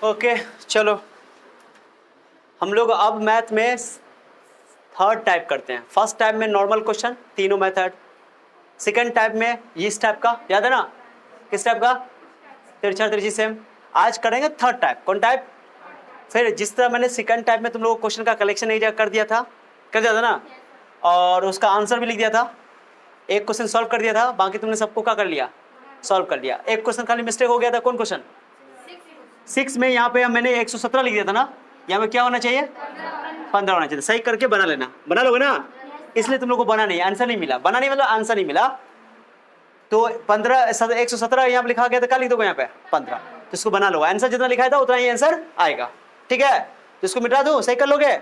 Okay चलो, हम लोग अब मैथ में थर्ड टाइप करते हैं। फर्स्ट टाइप में नॉर्मल क्वेश्चन तीनों मेथड, सेकंड टाइप में इस टाइप का, याद है ना, किस टाइप का, तिरछा तिरछी सेम। आज करेंगे थर्ड टाइप। कौन टाइप? फिर जिस तरह मैंने सेकंड टाइप में तुम लोगों को क्वेश्चन का कलेक्शन एक जगह कर दिया था ना, और उसका आंसर भी लिख दिया था, एक क्वेश्चन सॉल्व कर दिया था, बाकी तुमने सबको क्या कर लिया, सॉल्व कर लिया। एक क्वेश्चन खाली मिस्टेक हो गया था, कौन क्वेश्चन? 6 में। यहाँ पे मैंने 117 लिख दिया था ना, यहाँ पे क्या होना चाहिए, 15 होना चाहिए। सही करके बना लेना, बना लोगे ना, इसलिए तुम लोग को बना नहीं, आंसर नहीं मिला, बना नहीं मतलब आंसर नहीं मिला। तो 15 117 यहाँ पे लिखा गया था, क्या लिख दोगे यहाँ पे 15, तो इसको बना लो, आंसर जितना लिखा था उतना ही आंसर आएगा, ठीक है। तो इसको मिटा दो, सही कर लोगे।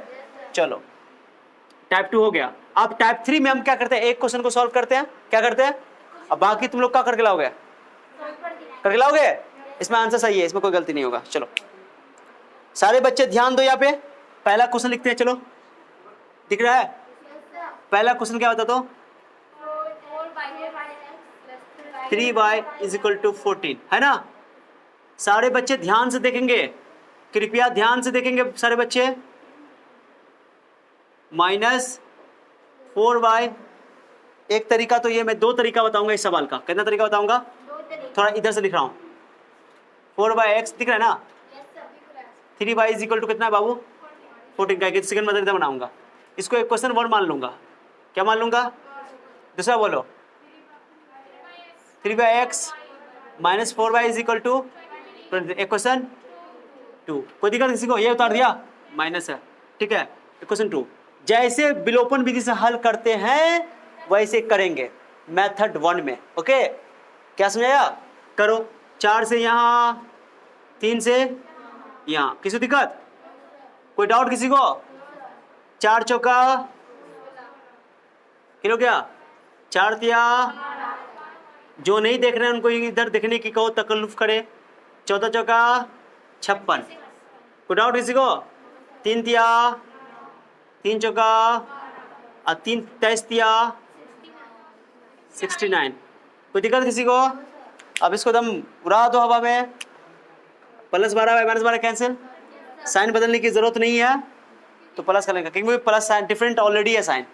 चलो टाइप 2 हो गया। अब टाइप 3 में हम क्या करते हैं, एक क्वेश्चन को सॉल्व करते हैं, क्या करते हैं, अब बाकी तुम लोग क्या करके लाओगे, करके लाओगे, इसमें आंसर सही है, इसमें कोई गलती नहीं होगा। चलो सारे बच्चे ध्यान दो, यहाँ पे पहला क्वेश्चन लिखते हैं। चलो दिख रहा है, पहला क्वेश्चन क्या बता दो, 3y = 14 है ना। सारे बच्चे ध्यान से देखेंगे, कृपया ध्यान से देखेंगे सारे बच्चे। -4y, एक तरीका तो ये, मैं दो तरीका बताऊंगा इस सवाल का। कितना तरीका बताऊंगा, थोड़ा इधर से लिख रहा हूं। 4x दिख रहा है ना, 3y = कितना है बाबू, 14 का सेकंड मेथड इधर बनाऊंगा। इसको एक क्वेश्चन वन मान लूंगा, क्या मान लूंगा, दूसरा बोलो, 3x - 4y = इक्वेशन 2। कोई दिक्कत किसी को, ये उतार दिया, माइनस है, ठीक है। इक्वेशन 2 जैसे विलोपन विधि से हल करते हैं वैसे करेंगे मेथड 1 में, ओके। क्या समझाया, करो। 4 से यहाँ, 3 से यहाँ, किसी को दिक्कत, कोई डाउट किसी को? 4 चौका किलो, क्या 4 तिया, जो नहीं देख रहे हैं उनको इधर देखने की कहो, तकल्लुफ करे। 14 चौका 56, कोई डाउट किसी को? 3 तिया, 3 चौका और 3 23 तिया 69, कोई दिक्कत किसी को? अब इसको दम उड़ा दो हवा में, +12 -12 कैंसिल, साइन बदलने की जरूरत नहीं है, तो प्लस कर लेंगे क्योंकि प्लस साइन डिफरेंट ऑलरेडी है साइन।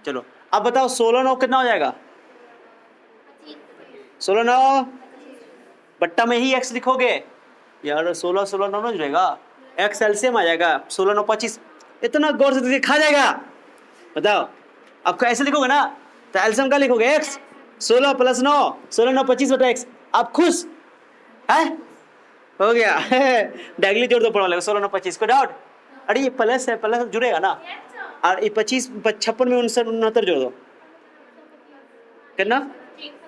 चलो अब बताओ 16 9 कितना हो जाएगा, 16 9 बट्टा में ही x लिखोगे यार, 16 16 9 नहीं जुड़ेगा, x एलसीएम आ जाएगा, 16 9 25, इतना गौर से खा जाएगा। बताओ अब कैसे लिखोगे ना, तो एलसीएम का लिखोगे x, 16 + 9, 16 9 25 बटा x। आप खुश है, हो गया डायगली जोड़ दो, पढ़वा लेगा 16 9 25 को डाउट। अरे ये प्लस है, प्लस जुड़ेगा ना, और ये 25 56 में 69 जोड़ दो, कितना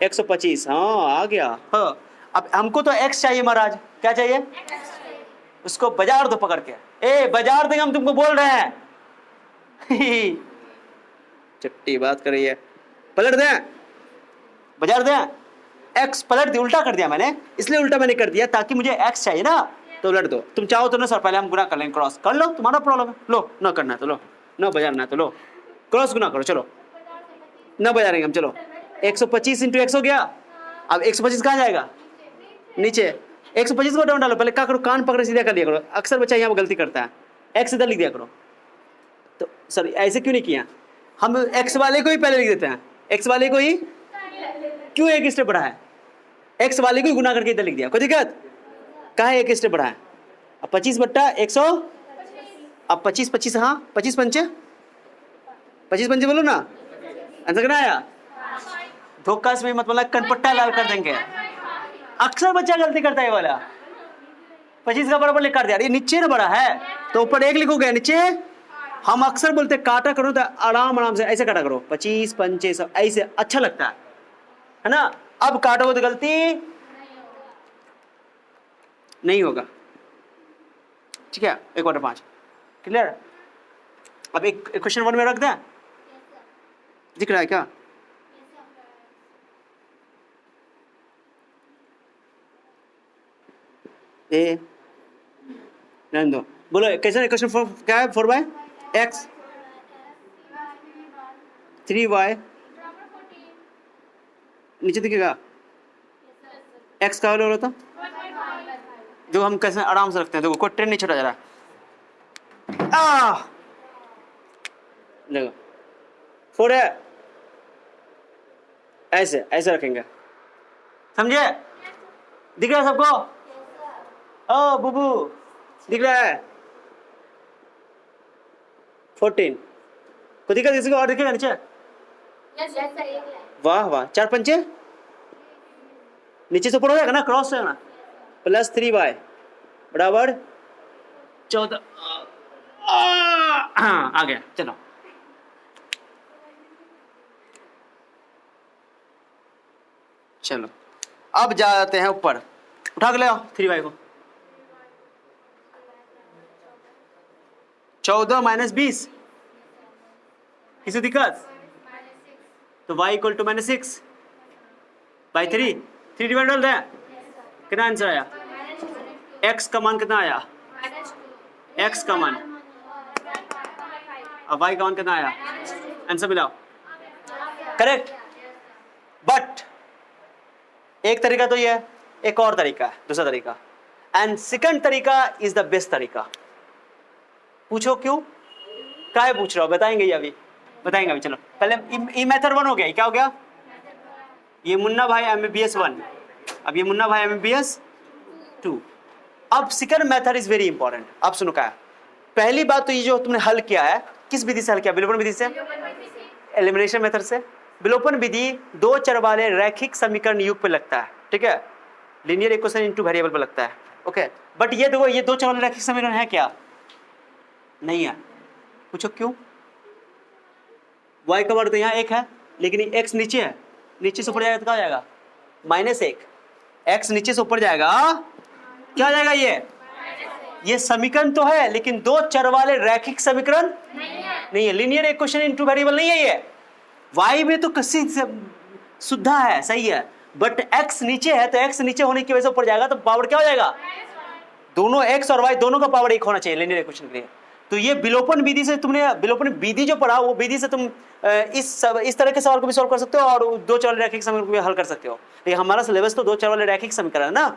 125, हाँ आ गया। हाँ अब हमको तो x चाहिए महाराज, क्या चाहिए, उसको बाजार दो पकड़ के, ए बाजार देंगे हम तुमको बोल रहे हैं चट्टी बात कर रही है, पलट दें, बाजार दें, x पलट दिया, उल्टा कर दिया मैंने, इसलिए उल्टा मैंने कर दिया ताकि मुझे x चाहिए ना, तो उलट दो। तुम चाहो तो ना सर पहले हम गुना कर लेंगे, क्रॉस कर लो, तुम्हारा प्रॉब्लम है, लो ना करना है तो लो, ना बाजारना है तो लो, क्रॉस गुना करो, चलो ना बाजारेंगे हम। चलो 125 × x हो गया, अब 125 कहाँ जाएगा, नीचे, 125 को डाउन डालो, पहले क्या करो, कान पकड़े सीधा कर दिया करो, अक्सर बच्चा यहाँ पर गलती करता है, x इधर लिख दिया करो। तो सर ऐसे क्यों नहीं किया, हम x वाले को ही पहले लिख देते हैं, x वाले को ही, क्यों एक स्टेप बढ़ा है, x वाले को ही गुना करके इधर लिख दिया, कोई दिक्कत, कहाँ है एक स्टेप बढ़ा है। अब 25 बट्टा 100, अब 25 25, हाँ 25 पंचे, 25 पंचे बोलो ना, आंसर कितना आया, धोखा से मत बोला, कनपट्टा लाल कर देंगे, अक्सर बच्चा गलती करता है वाला, 25 का बराबर लिख कर दिया, ये नीचे ना बड़ा है तो ऊपर 1 लिखोगे, नीचे हम अक्सर बोलते काटा करो तो आराम आराम से ऐसे काटा करो, 25 पंचे सब ऐसे अच्छा लगता है ना। अब काटोगे तो गलती नहीं होगा, ठीक है। 1/5 क्लियर। अब एक क्वेश्चन 1 में रख दें, दिख रहा है क्या, ए रहने दो, बोलो कैसे क्वेश्चन 4 क्या है, 4/x 3y नीचे दिखेगा, x का वैल्यू होता देखो हम कैसे आराम से रखते हैं, देखो कोई ट्रेन नहीं छोड़ा जा रहा। देखो 4 है, ऐसे ऐसे रखेंगे, समझे? दिख रहा है सबको? ओ बुबू दिख रहा है? 14 को दिखा, किसी को और दिखेगा नीचे? वाह वाह, 4 पंचे नीचे से ऊपर हो जाएगा ना, क्रॉस हो जाएगा ना, प्लस 3y बराबर 14। आ गया, चलो चलो अब जाते हैं ऊपर, उठा के ले आओ 3y को। 14 माइनस 20, किसी दिक्कत? तो y equal to -6 by 3 divide डाल दें, कितना आंसर आया? x का मान कितना आया? x का मान, अब y का मान कितना आया? आंसर मिलाओ, करेक्ट। बट एक तरीका तो ये है, एक और तरीका है, दूसरा तरीका, एंड सेकंड तरीका इज द बेस्ट तरीका। पूछो क्यों, काहे पूछ रहा हो? बताएंगे ये अभी, बताएंगे अभी। चलो पहले ये मेथड 1 हो गया, क्या हो गया? ये मुन्ना भाई MBBS 1, अब ये मुन्ना भाई MBBS 2। अब second method is very important. अब सुनो क्या है, पहली बात तो ये जो तुमने हल किया है, किस विधि से हल किया? विलोपन विधि से, एलिमिनेशन मेथड से। विलोपन विधि दो चर वाले रैखिक समीकरण युग पे लगता है, ठीक है, लीनियर इक्वेशन इनटू वेरिएबल पे लगता है, ओके। बट ये देखो, ये दो चर वाले रैखिक समीकरण है क्या? नहीं है। पूछो क्यों? y का वर्ग तो यहाँ 1 है, लेकिन x नीचे है, नीचे से ऊपर जाएगा तो क्या हो जाएगा? -1। x नीचे से ऊपर जाएगा, क्या हो जाएगा? ये समीकरण तो है, लेकिन दो चर वाले रैखिक समीकरण नहीं है, लीनियर इक्वेशन इनटू वेरिएबल नहीं है ये। y में तो किसी सुधा है, सही है, बट x नीचे है, तो x नीचे होने की वजह से ऊपर जाएगा, तो पावर क्या हो जाएगा? दोनों x और y दोनों का पावर 1 होना चाहिए लीनियर इक्वेशन के लिए। तो ये विलोपन विधि से, तुमने विलोपन विधि जो पढ़ा, वो विधि से तुम इस तरह के सवाल को भी सॉल्व कर सकते हो और दो चर वाले रैखिक समीकरण को भी हल कर सकते हो। लेकिन हमारा सिलेबस तो दो चर वाले रैखिक समीकरण है ना,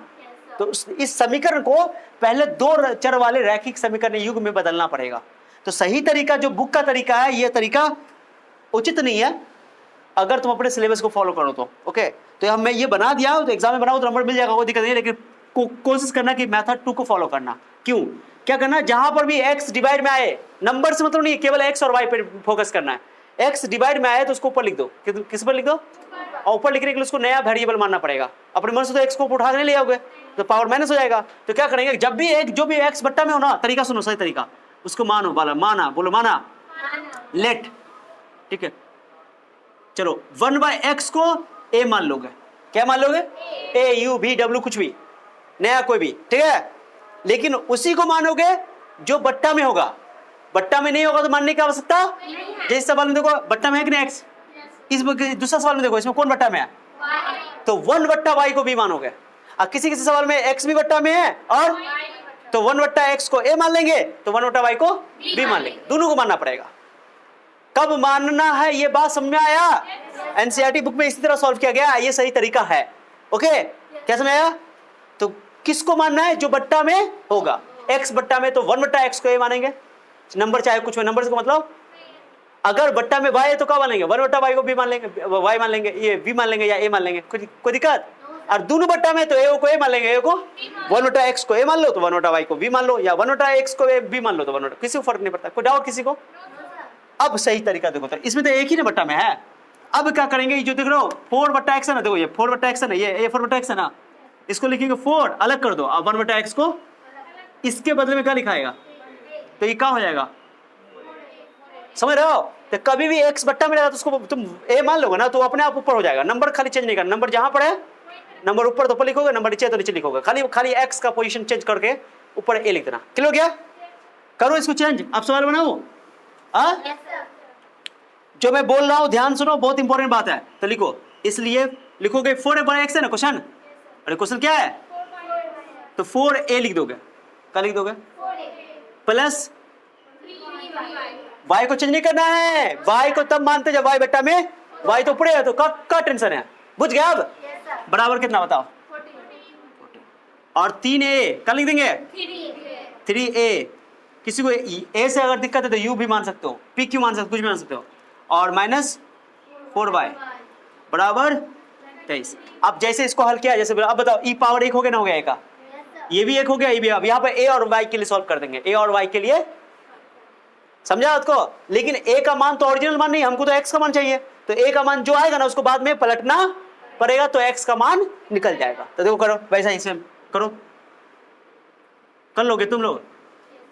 तो इस समीकरण को पहले दो चर वाले रैखिक समीकरण युग में बदलना पड़ेगा। तो सही तरीका जो बुक का तरीका है, ये तरीका उचित नहीं है अगर तुम अपने सिलेबस को फॉलो करो तो, ओके। तो हम मैं ये बना दिया, तो एग्जाम में बनाओ तो नंबर मिल जाएगा, कोई दिक्कत नहीं है, लेकिन कोशिश करना कि मेथड 2 को फॉलो करना। क्यों? क्या करना? जहां पर भी x डिवाइड में आए, नंबर से मतलब नहीं, केवल x और y पे फोकस करना है। x डिवाइड में आए तो उसको ऊपर लिख दो, किस पर लिख दो? और ऊपर लिखने के लिए उसको नया वेरिएबल मानना पड़ेगा। अपने मन से तो x को उठा के नहीं ले आओगे तो पावर माइनस हो जाएगा। तो क्या करेंगे, जब भी एक जो भी x बट्टा में हो ना, तरीका सुनो, सही तरीका, उसको मानो वाला, माना, बोलो माना, लेट, ठीक है। चलो 1/x को a मान लोगे, क्या मान लोगे? a u v w कुछ भी, नया कोई भी, ठीक है। लेकिन उसी को मानोगे जो बट्टा में होगा, बट्टा में नहीं होगा तो मानने की आवश्यकता जैसे सवाल में देखो, बट्टा में है कि नहीं x, इस दूसरा सवाल में देखो, इसमें कौन बट्टा में है? तो 1/y को भी मानोगे। और किसी किसी सवाल में x भी बट्टा में है, और तो 1/x को a मान लेंगे, तो 1/y को b मान लेंगे, दोनों को मानना पड़ेगा। कब मानना है ये बात समझ में आया? एनसीईआरटी बुक में इसी तरह सॉल्व किया गया, ये सही तरीका है, ओके। क्या समझ आया? तो किसको मानना है? जो बट्टा में होगा, x बट्टा में तो 1/x को a मानेंगे, नंबर चाहे कुछ में, नंबर को मतलब अगर बट्टा में y है तो क्या मानेंगे? 1/y को b मान लेंगे, y मान लेंगे, ये b मान लेंगे या a मान लेंगे, कोई दिक्कत? और दोनों बट्टा में तो a को a मान लेंगे, a को 1/x को a मान लो तो 1/y को b मान लो, या 1/x को b मान लो तो 1/, किसी को फर्क नहीं पड़ता। कोई डाउट किसी को? अब सही तरीका देखो, तो इसमें तो एक ही ना बट्टा में है। अब क्या करेंगे, जो देख रहे हो 4/x है ना, देखो ये 4/x है ना, ये 4/x है ना, इसको लिखेंगे 4, अलग कर दो, अब 1/x को इसके बदले में क्या लिखाएगा? तो ये क्या हो जाएगा? समझ रहे हो? तो कभी भी x बट्टा में रहेगा तो उसको तुम a मान लोगे ना, तो अपने आप ऊपर हो जाएगा। नंबर खाली चेंज नहीं करना, नंबर जहां पर है, नंबर ऊपर तो ऊपर लिखोगे, नंबर नीचे तो नीचे लिखोगे, खाली x का पोजीशन चेंज करके ऊपर a लिख देना। क्लियर हो गया? करो इसको चेंज, अब सवाल बनाओ। जो मैं बोल रहा हूं ध्यान सुनो, बहुत इंपॉर्टेंट बात है। तो लिखो, इसलिए लिखोगे 4/x है ना क्वेश्चन, अरे क्वेश्चन क्या है? तो 4a लिख दोगे, क्या लिख दोगे? प्लस y को चेंज नहीं करना है, y को तब मानते जब y बेटा में, y तो ऊपर है, तो का टेंशन है? बुझ गया? अब बराबर कितना बताओ? और 3a कल लिख देंगे 3a। किसी को a से अगर दिक्कत है तो u भी मान सकते हो, p q मान सकते हो, कुछ भी मान सकते हो। और -4y बराबर 23। अब जैसे इसको हल किया, जैसे अब बताओ e पावर 1 हो गया ना, हो गया a का, ये भी 1 हो गया, ये भी। अब यहाँ पर a और y के लिए सॉल्व कर देंगे, a और y के लिए, समझा आपको। लेकिन a का मान तो ओरिजिनल मान नहीं, हमको तो x का मान चाहिए, तो a का मान जो आएगा ना उसको बाद में पलटना पड़ेगा, तो x का मान निकल जाएगा। तो देखो करो वैसा ही सेम करो, कर लोगे तुम लोग।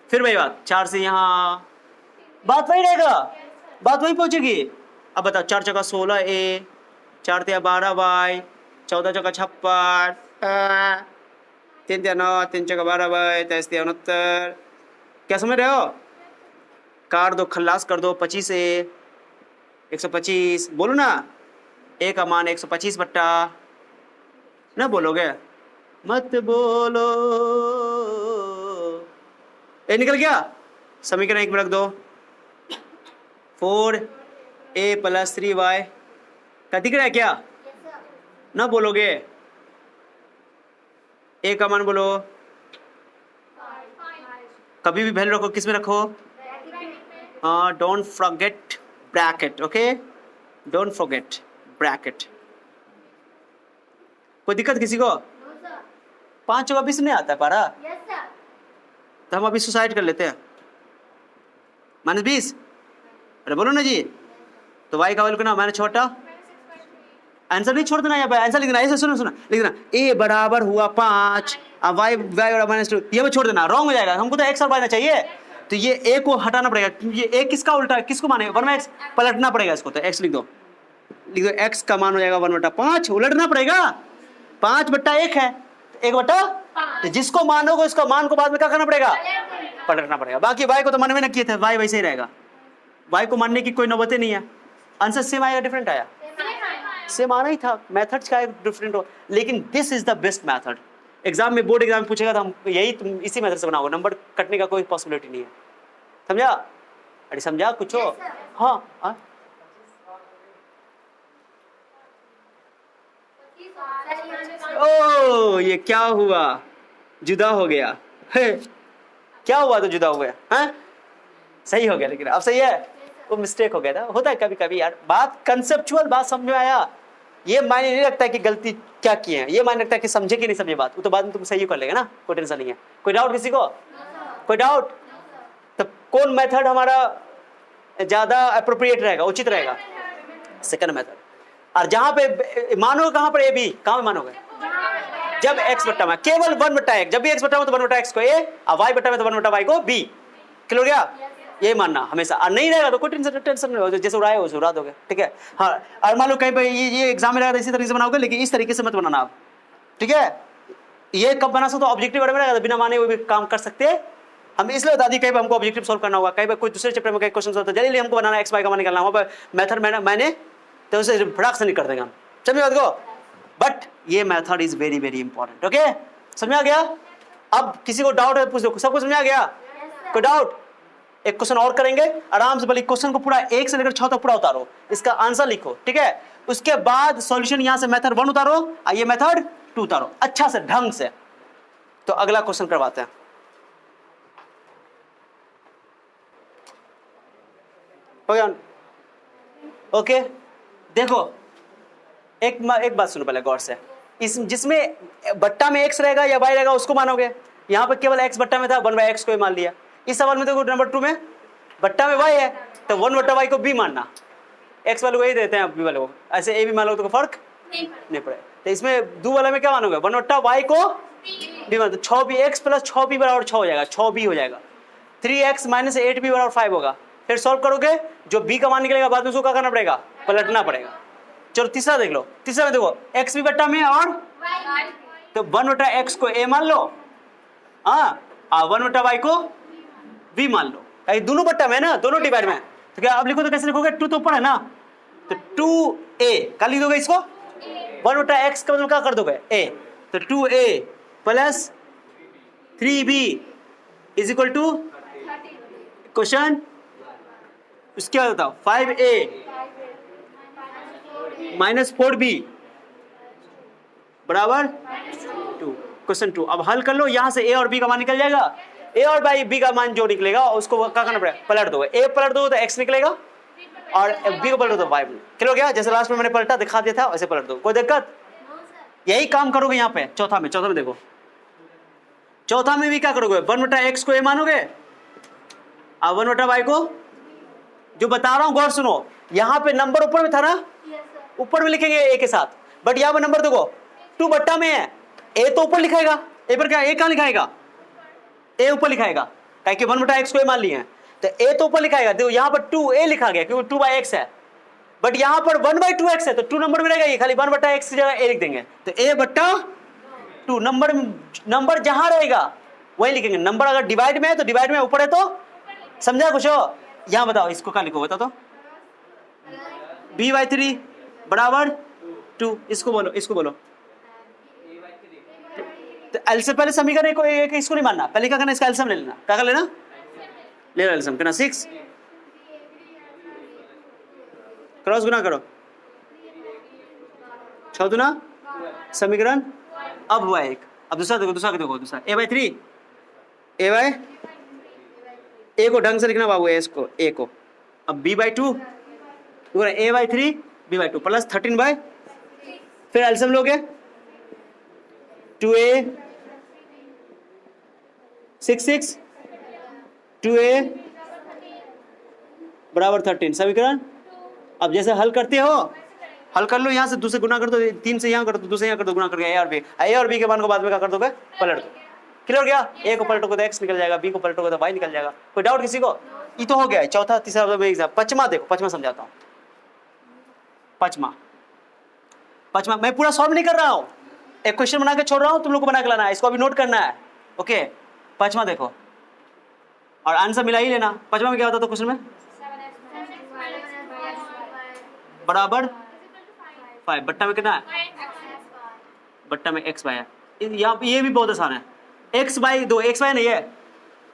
फिर वही बात, 4 से यहाँ बात वही रहेगा, बात वही पहुंचेगी। अब बताओ 4 चौका 16a, 4 तिया 12y, 14 चौका 56, 3 तिया 9, 3 चौका 12y, 23 तिया 69। क्या समझ रहे हो? काट दो, खल्लास कर दो। 25a 125, बोलो ना a का मान 125 बट्टा, ना बोलोगे? मत बोलो। ए निकल गया, समीकरण 1 में रख दो। 4a + 3y का दिख रहा है क्या? ना बोलोगे? a का मान बोलो, कभी भी वैल्यू रखो, किस में रखो? Don't forget bracket, okay, don't forget bracket. कोई दिक्कत किसी को? 5 चौका 20 नहीं आता पारा, तो हम अभी सुसाइड कर लेते हैं। -20, अरे बोलो ना जी। तो y का वैल्यू कितना? मैंने छोटा आंसर नहीं छोड़ देना, यहाँ पे आंसर लिख देना। ऐसे सुनो सुनो, लिख देना a बराबर हुआ 5, अब y बराबर -2, ये भी छोड़ देना, रॉन्ग हो जाएगा। हमको तो x और y ना चाहिए, तो ये a को हटाना पड़ेगा, क्योंकि ये a किसका उल्टा है, किसको मानेगा? 1/x, पलटना पड़ेगा इसको। तो x लिख दो, x का मान हो जाएगा 1/5, उलटना पड़ेगा। 5/1 है, 1/5, तो जिसको मानोगे उसका मान को बाद में क्या करना पड़ेगा? पलटना पड़ेगा। बाकी y को तो मन में न किए थे, y वैसे ही रहेगा, y को मानने की कोई नौबत नहीं है। आंसर सेम आएगा, डिफरेंट आया? सेम आना ही था, मेथड्स का डिफरेंट हो, लेकिन this is the best method. Exam में, बोर्ड एग्जाम में पूछेगा तो हम यही, तुम इसी मेथड से बनाओगे, नंबर कटने का कोई पॉसिबिलिटी नहीं है। समझा? अरे समझा कुछ हो? हाँ ओ ये क्या हुआ, जुदा हो गया। क्या हुआ? तो जुदा हो गया, हाँ सही हो गया, लेकिन अब सही है, वो मिस्टेक हो गया था, होता है कभी कभी यार। बात कंसेप्चुअल बात समझ में आया, ये मायने नहीं रखता है कि गलती क्या की है, ये मायने रखता है कि समझे कि नहीं समझे बात, वो तो बाद में तुम सही कर लेगा ना, कोई टेंशन नहीं है। कोई डाउट किसी को? कोई डाउट? तो कौन मेथड हमारा ज्यादा अप्रोप्रिएट रहेगा, उचित रहेगा? Second method. और जहां पे मानोगे, कहां पर ए बी, कहां पे मानोगे? जब x बट्टा में केवल 1/x, जब भी x बट्टा में तो 1/x को a, और y बट्टा में तो 1/y को b। क्लियर हो गया? ये मानना हमेशा, और नहीं रहेगा तो कोई टेंशन नहीं हो, जैसे उड़ाए हो उड़ा दोगे, ठीक है। हाँ, और मान लो कहीं पे ये एग्जाम में रहेगा इसी तरीके से बनाओगे, लेकिन इस तरीके से मत बनाना आप, ठीक है। ये कब बना सकते हो? ऑब्जेक्टिव वर्ड में रहेगा, बिना माने हुए भी काम कर सकते हैं हम, इसलिए बता दी। कहीं पे हमको ऑब्जेक्टिव सॉल्व करना होगा, कहीं पे कोई दूसरे चैप्टर में कई क्वेश्चन होता है, जल्दी हमको बनाना x y का मान निकालना, वहाँ पर मेथड मैंने तो उसे फटाक से नहीं कर देंगे हम, समझ बात को। बट ये method is very very important, okay, समझ आ गया? अब किसी को डाउट है पूछ दो, सबको समझ आ गया? कोई डाउट? एक क्वेश्चन और करेंगे आराम से, भले क्वेश्चन को पूरा 1 से लेकर 6 तक पूरा उतारो, इसका आंसर लिखो, ठीक है। उसके बाद सॉल्यूशन यहां से मेथड 1 उतारो, और ये मेथड 2 उतारो, अच्छा से ढंग से। तो अगला क्वेश्चन करवाते हैं। हो गया? ओके, देखो एक बात सुनो पहले गौर से, इस जिसमें बट्टा में x रहेगा या y रहेगा उसको मानोगे। यहाँ पे केवल x बट्टा में था, 1/x को ही मान लिया। इस सवाल में देखो नंबर 2 में बट्टा में y है, तो 1/y को b मानना, x वाले को यही देते हैं b वाले को, ऐसे a भी मान लो तो फर्क नहीं पड़ेगा। तो इसमें दो वाले में क्या मानोगे? 1/y को b मान, तो 6b x + 6b बराबर 6 हो जाएगा, 6b हो जाएगा। 3x - 8b बराबर 5 होगा। फिर सॉल्व करोगे, जो b का मान निकलेगा बाद में उसको क्या करना पड़ेगा? पलटना पड़ेगा। चलो तीसरा देख लो, तीसरा में देखो x भी बट्टा में और तो 1/x को a मान लो, हाँ, 1/y को b मान लो, दोनों बट्टा में ना, दोनों डिवाइड में। तो क्या अब लिखो तो कैसे लिखोगे? 2 तो ऊपर है ना, तो 2a क्या लिख दोगे इसको? 1/x का मतलब क्या कर दोगे? a, तो 2a + 3b = क्वेश्चन उसके बाद बताओ 5a - 4b बराबर 2। क्वेश्चन 2। अब हल कर लो, यहाँ से ए और बी का मान निकल जाएगा। ए और बी का मान जो निकलेगा उसको क्या करना पड़ेगा, पलट दो। ए पलट दो तो एक्स निकलेगा और बी को पलट दो तो वाई। क्लियर हो गया? जैसे लास्ट में मैंने पलटा दिखा दिया था वैसे पलट दो, कोई दिक्कत? यही काम करोगे यहाँ पे चौथा में देखो, चौथा में भी क्या करोगे, 1/x को ए मानोगे और 1/y को, जो बता रहा हूं गौर सुनो, यहाँ पे नंबर ऊपर में था ना, ऊपर में लिखेंगे ए के साथ, बट यहाँ पे नंबर देखो 2 बट्टा में है, ए तो ऊपर लिखाएगा, ए पर क्या, ए कहाँ लिखाएगा, ए ऊपर लिखाएगा, क्या कि 1/x को ए मान लिए हैं तो ए तो ऊपर लिखाएगा। देखो यहाँ पर 2a लिखा गया क्योंकि 2/x है, बट यहाँ पर 1/2x है तो 2 नंबर में रहेगा, ये खाली 1/x की जगह ए लिख देंगे तो a/2 नंबर जहां रहेगा वही लिखेंगे। नंबर अगर डिवाइड में है तो डिवाइड में, ऊपर है तो समझा कुछ हो? यहाँ बताओ इसको क्या लिखो, बता तो, b/3 बराबर 2, इसको बोलो, इसको बोलो। तो एल से पहले समीकरण को एक इसको नहीं मानना, पहले क्या करना, इसका एलसीएम ले लेना। क्या कर लेना, ले लो एलसीएम, कितना 6 क्रॉस गुना करो, 6 दुना समीकरण। अब हुआ एक, अब दूसरा देखो, दूसरा a/3 ए को ढंग से लिखना बाबू, इसको ए को। अब b/2 a/3 b/2 प्लस 13/, फिर एलसीएम लोगे 2a 6 2a बराबर 13 समीकरण। अब जैसे हल करते हो, हल कर लो, यहाँ से 2 से गुना कर दो, 3 से यहाँ कर दो, 2 से यहाँ कर दो, गुना करके ए और बी के मान को बाद में क्या कर दोगे, पलट दो। क्लियर हो गया? ए को पलटोगे तो एक्स निकल जाएगा, बी को पलटोगे तो वाई निकल जाएगा। कोई डाउट किसी को? ये तो हो गया है चौथा, तीसरा एग्जाम। पचमा देखो, पचमा समझाता हूँ। पचमा मैं पूरा सॉल्व नहीं कर रहा हूँ, एक क्वेश्चन बना के छोड़ रहा हूँ, तुम लोग को बना के लाना है, इसको अभी नोट करना है। ओके, पचमा देखो और आंसर मिला ही लेना। पचमा में क्या होता था क्वेश्चन में, बराबर 5 बट्टा में कितना है, बट्टा में x बाय है। यहाँ ये भी बहुत आसान है, x/2 x/y नहीं है,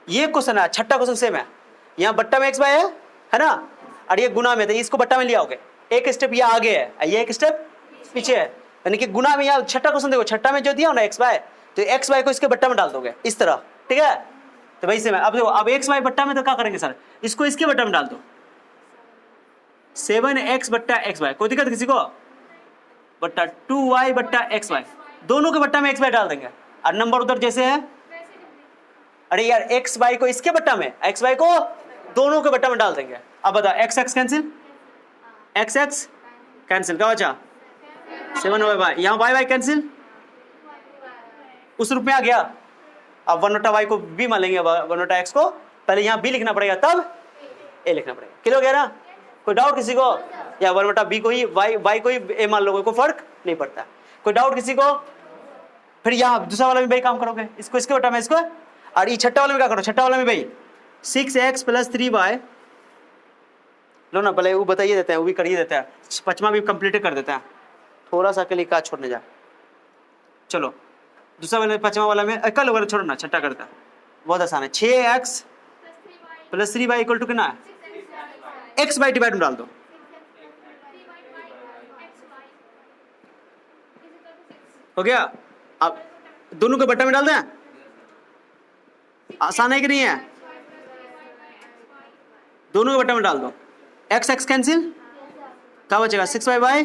ये क्वेश्चन है, छठा क्वेश्चन सेम है। यहाँ बट्टा में x/y है ना, और ये गुना में, तो इसको बट्टा में लिया होगे, एक स्टेप ये आगे है, ये एक स्टेप पीछे है, यानी कि गुना में। यहाँ छठा क्वेश्चन देखो, छठा में जो दिया ना x/y, तो x/y को इसके बट्टा में डाल दोगे इस तरह, ठीक है? तो वही सेम है। अब देखो, अब x/y बट्टा में तो क्या करेंगे सर, इसको इसके बट्टा में डाल दो, 7x बट्टा xy, कोई दिक्कत किसी को, बट्टा 2y बट्टा xy, दोनों के बट्टा में xy डाल देंगे और नंबर उधर जैसे है। अरे यार, xy को इसके बट्टा में, xy को दोनों के बट्टा में डाल देंगे। अब बताओ, x कैंसिल, x कैंसिल, क्या बचा 7y, यहाँ y कैंसिल, उस रूप में आ गया। अब 1/y को b मान लेंगे, 1/x को पहले यहाँ b लिखना पड़ेगा, तब a लिखना पड़ेगा। क्लियर हो गया ना? कोई डाउट किसी को? या 1/b को ही y को ही a मान लोगे, कोई फर्क नहीं पड़ता। कोई डाउट किसी को? फिर यहाँ दूसरा वाला में भाई काम करोगे, इसको इसके बट्टा में इसको, और ये छठा वाला में क्या करो, छठा वाला में भाई 6x + 3y लो ना, पहले वो बताइए देते हैं, वो भी करिए देते हैं, पचमा भी कंप्लीट कर देते हैं, थोड़ा सा के लिए क्या छोड़ने जा। चलो दूसरा वाला, पचमा वाला में कल वाला छोड़ो ना, छठा करता है, बहुत आसान है। 6x + 3y = कितना है, x/डिवाइड में डाल दो, हो गया। अब दोनों के बट्टा में डाल दें, आसान है कि नहीं है, दोनों के बट्टा में डाल दो, x कैंसिल, क्या बचेगा 6y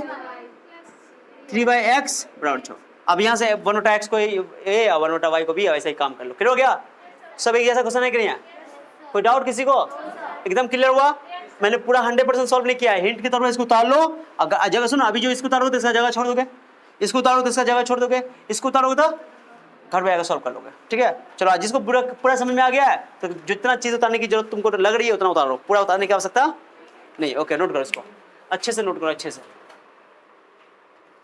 3x बराबर 6। अब यहाँ से 1/x को a और 1/y को b, ऐसा ही काम कर लो। क्लियर हो गया? सब एक जैसा क्वेश्चन है कि नहीं है? कोई डाउट किसी को? एकदम क्लियर हुआ? मैंने पूरा 100% सॉल्व नहीं किया है, हिंट के तौर पर इसको उतार लो। अगर जगह सुनो, अभी जो इसको उतारोगे तो इसका जगह छोड़ दोगे, इसको उतारोगे तो इसका जगह छोड़ दोगे, इसको उतारोगे तो घर पे आकर सॉल्व कर लोगे। ठीक है, चलो आज जिसको पूरा समझ में आ गया है तो जितना चीज़ उतारने की जरूरत तुमको लग रही है उतना उतारो, पूरा उतारने की आवश्यकता नहीं। ओके, नोट करो इसको, अच्छे से नोट करो, अच्छे से।